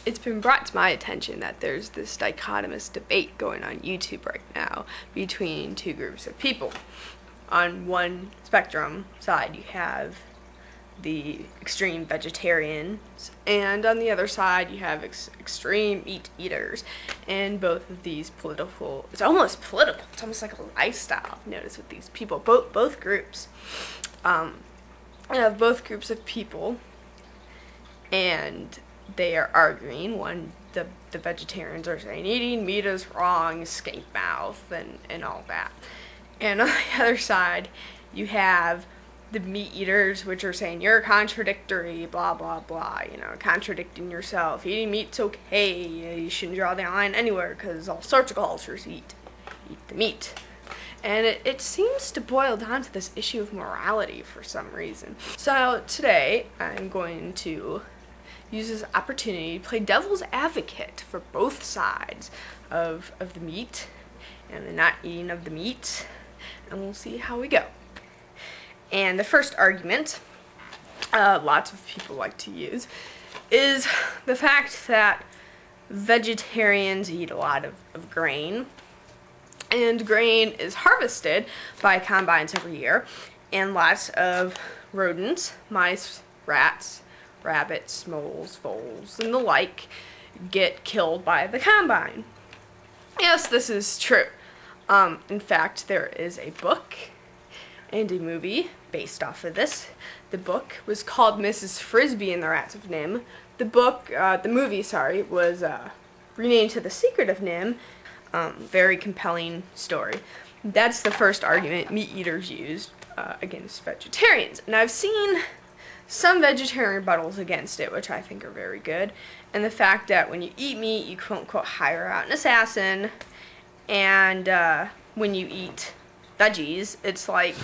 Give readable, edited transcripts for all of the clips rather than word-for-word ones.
it's been brought to my attention that there's this dichotomous debate going on YouTube right now between two groups of people. On one spectrum side, you have the extreme vegetarians, and on the other side you have extreme meat eaters. And both of these it's almost political, it's almost like a lifestyle, I've noticed with these people, both groups. I have both groups of people, and they are arguing. The vegetarians are saying eating meat is wrong, skank mouth, and all that. And on the other side, you have the meat eaters, which are saying you're contradictory, blah blah blah, contradicting yourself. Eating meat's okay. You shouldn't draw the line anywhere because all sorts of cultures eat the meat. And it seems to boil down to this issue of morality for some reason. So today I'm going to use this opportunity to play devil's advocate for both sides of the meat and the not eating of the meat, and we'll see how we go. And the first argument lots of people like to use is the fact that vegetarians eat a lot of grain, and grain is harvested by combines every year, and lots of rodents, mice, rats, rabbits, moles, voles, and the like get killed by the combine. Yes, this is true. In fact, there is a book and a movie based off of this. The book was called Mrs. Frisbee and the Rats of Nim. The movie, was renamed to The Secret of Nim. Very compelling story. That's the first argument meat eaters used against vegetarians. And I've seen some vegetarian rebuttals against it, which I think are very good. And the fact that when you eat meat, you quote-unquote hire out an assassin, and when you eat veggies, it's like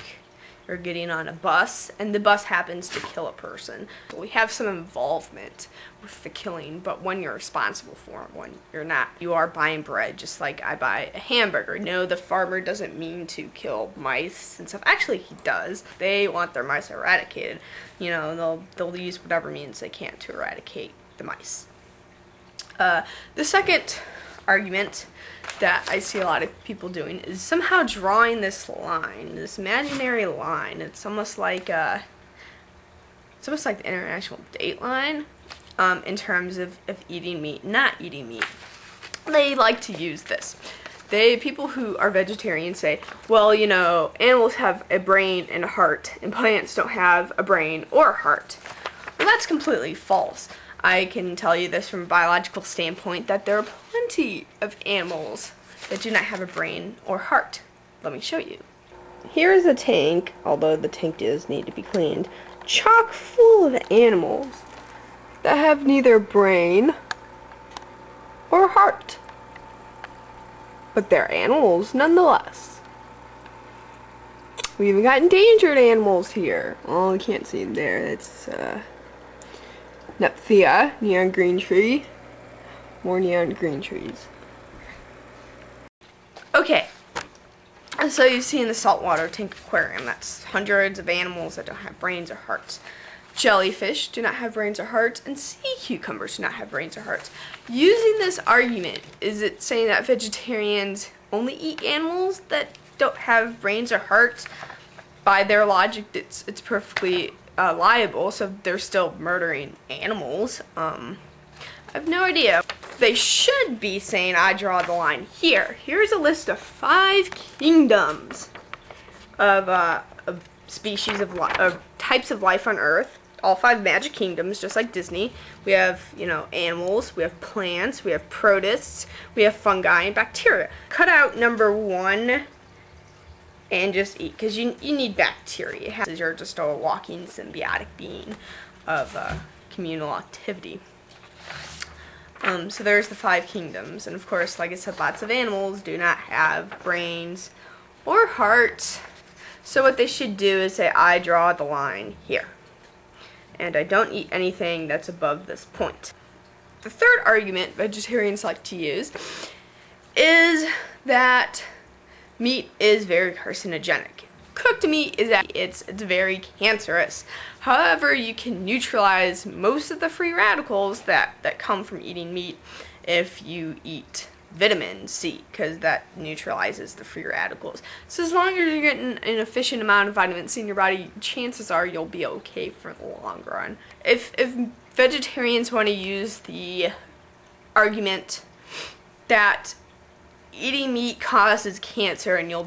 you're getting on a bus, and the bus happens to kill a person. We have some involvement with the killing, but when you're responsible for it, when you're not. You are buying bread, just like I buy a hamburger. No, the farmer doesn't mean to kill mice and stuff. Actually, he does. They want their mice eradicated. They'll use whatever means they can to eradicate the mice. The second argument that I see a lot of people doing is somehow drawing this line, this imaginary line. It's almost like the international date line in terms of eating meat, not eating meat. They like to use this. People who are vegetarians say, well, animals have a brain and a heart, and plants don't have a brain or a heart. Well, that's completely false. I can tell you this from a biological standpoint, that there are plenty of animals that do not have a brain or heart. Let me show you. Here is a tank, although the tank does need to be cleaned, chock full of animals that have neither brain or heart. But they're animals nonetheless. We even got endangered animals here. Oh, you can't see them there. It's Nepthia, neon green tree. More neon green trees. Okay, so you see in the saltwater tank aquarium, that's hundreds of animals that don't have brains or hearts. Jellyfish do not have brains or hearts, and sea cucumbers do not have brains or hearts. Using this argument, is it saying that vegetarians only eat animals that don't have brains or hearts? By their logic, it's perfectly liable, so they're still murdering animals. I have no idea. They should be saying, I draw the line here. Here's a list of 5 kingdoms of species of types of life on Earth. All 5 magic kingdoms, just like Disney. We have, animals, we have plants, we have protists, we have fungi and bacteria. Cut out number 1 and just eat, because you need bacteria. You're just a walking symbiotic being of communal activity. So there's the 5 kingdoms, and of course, like I said, lots of animals do not have brains or hearts. So what they should do is say, I draw the line here, and I don't eat anything that's above this point. The third argument vegetarians like to use is that meat is very carcinogenic. cooked meat is that it's very cancerous. However, you can neutralize most of the free radicals that come from eating meat if you eat vitamin C, because that neutralizes the free radicals. So as long as you're getting an efficient amount of vitamin C in your body, chances are you'll be okay for the long run. If vegetarians want to use the argument that eating meat causes cancer and you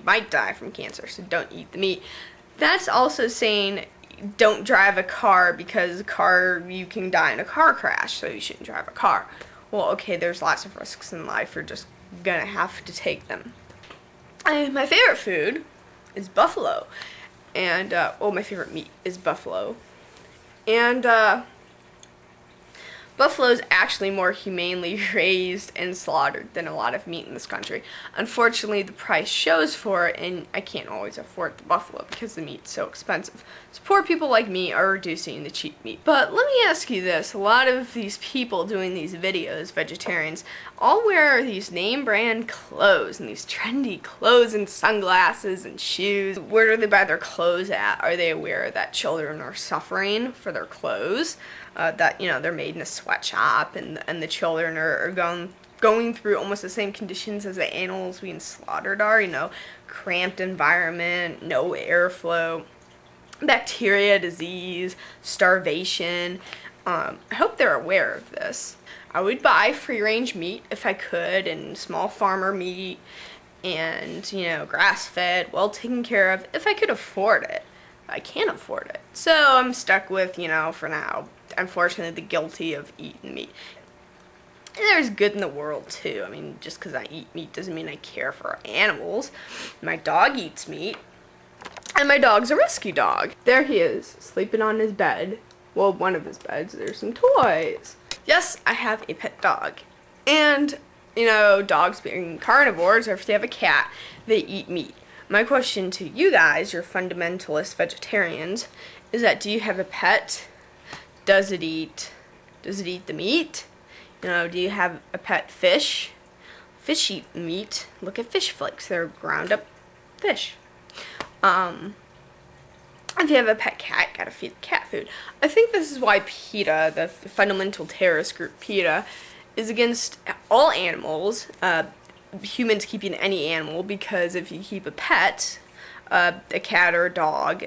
might die from cancer, so don't eat the meat, that's also saying don't drive a car because you can die in a car crash, so you shouldn't drive a car. Well, okay, there's lots of risks in life. You're just gonna have to take them. My favorite food is buffalo. And, my favorite meat is buffalo. And, buffalo is actually more humanely raised and slaughtered than a lot of meat in this country. Unfortunately, the price shows for it, and I can't always afford the buffalo because the meat's so expensive. So poor people like me are reducing the cheap meat. But let me ask you this. A lot of these people doing these videos, vegetarians, all wear these name brand clothes and these trendy clothes and sunglasses and shoes. Where do they buy their clothes at? Are they aware that children are suffering for their clothes? That, they're made in a sweatshop and the children are going through almost the same conditions as the animals being slaughtered are, cramped environment, no airflow, bacteria, disease, starvation. I hope they're aware of this. I would buy free-range meat if I could, and small farmer meat, and, grass-fed, well taken care of, if I could afford it. I can't afford it. So I'm stuck with, for now, unfortunately, the guilty of eating meat. And there's good in the world, too. I mean, just because I eat meat doesn't mean I care for animals. My dog eats meat, and my dog's a rescue dog. There he is, sleeping on his bed. Well, one of his beds. There's some toys. Yes, I have a pet dog. And, dogs being carnivores, or if they have a cat, they eat meat. My question to you guys, your fundamentalist vegetarians, is that do you have a pet? Does it eat the meat? Do you have a pet fish? Fish eat meat. Look at fish flakes. They're ground up fish. If you have a pet cat, gotta feed the cat food. I think this is why PETA, the fundamental terrorist group PETA, is against all animals, humans keeping any animal, because if you keep a pet, a cat or a dog,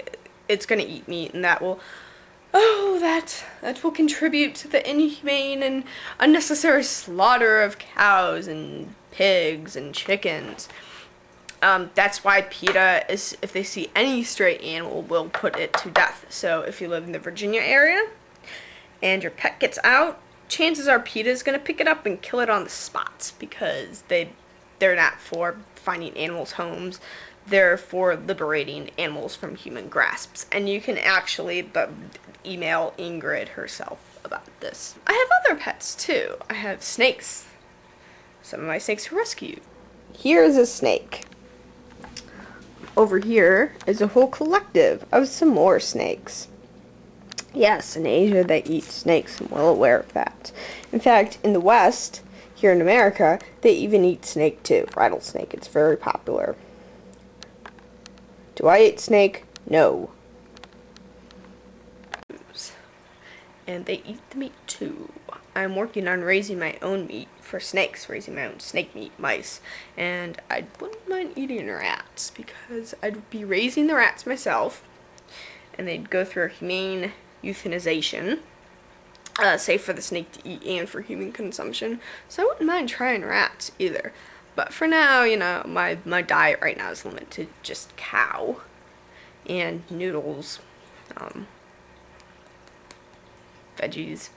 it's gonna eat meat, and that will contribute to the inhumane and unnecessary slaughter of cows and pigs and chickens. That's why PETA is, if they see any stray animal, will put it to death. So if you live in the Virginia area and your pet gets out, chances are PETA is going to pick it up and kill it on the spot, because they're not for finding animals homes. They're for liberating animals from human grasps. And you can actually email Ingrid herself about this. I have other pets too. I have snakes. Some of my snakes were rescued. Here's a snake. Over here is a whole collective of some more snakes. Yes, in Asia they eat snakes. I'm well aware of that. In fact, in the West, here in America, they even eat snake too. Rattlesnake. It's very popular. Do I eat snake? No. And they eat the meat too. I'm working on raising my own meat for snakes, raising my own snake meat, mice. And I wouldn't mind eating rats, because I'd be raising the rats myself, and they'd go through a humane euthanization, safe for the snake to eat and for human consumption. So I wouldn't mind trying rats either. But for now, my diet right now is limited to just cow and noodles, veggies.